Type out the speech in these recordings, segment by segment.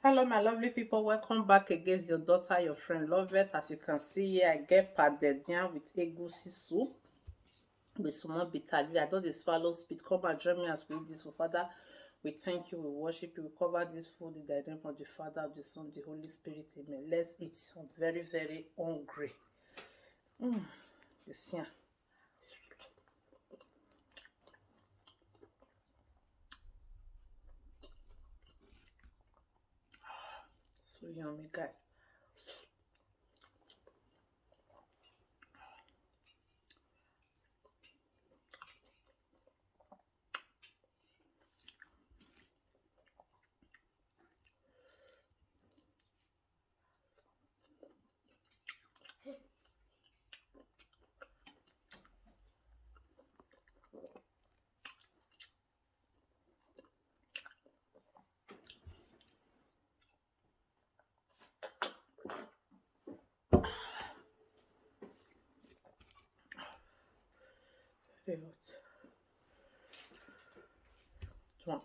Hello, my lovely people. Welcome back again. Your daughter, your friend, Lovett. As you can see here, I get pounded yam with egusi soup with some bitter leaf. I don't dey swallow spit. Come and join me as we eat this for Father. We thank you. We worship you. We cover this food in the name of the Father, of the Son, of the Holy Spirit. Amen. Let's eat. I'm very, very hungry. This here. So yummy, guys. Very hot. This one.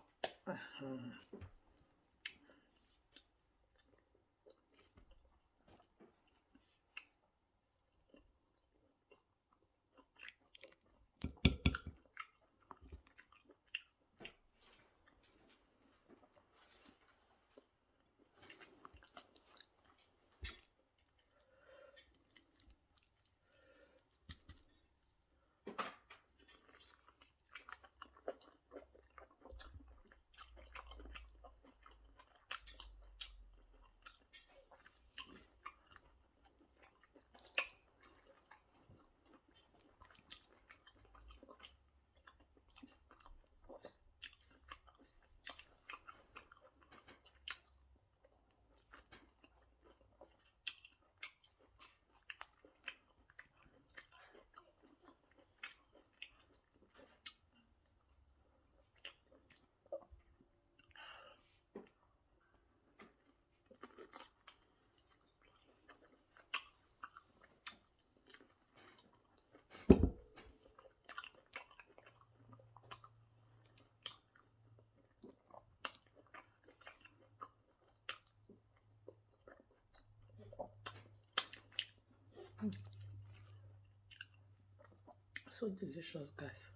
So delicious, guys.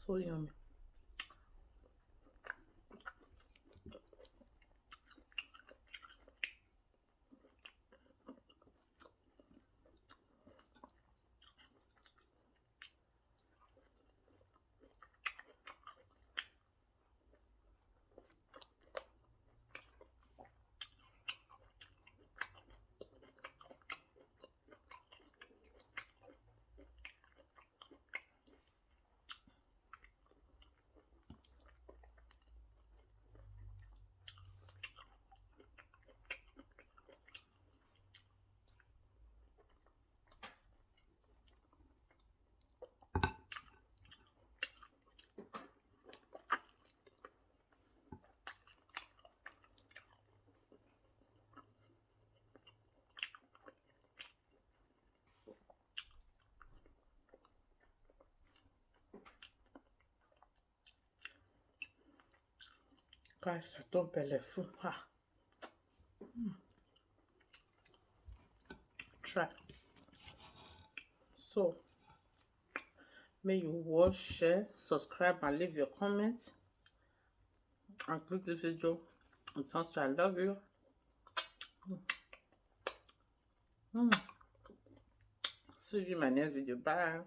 So yummy. Guys, ça tombe les fou. Ah. Try. So, may you watch, share, subscribe, and leave your comments. And click this video. And thanks, I love you. See you in my next video. Bye.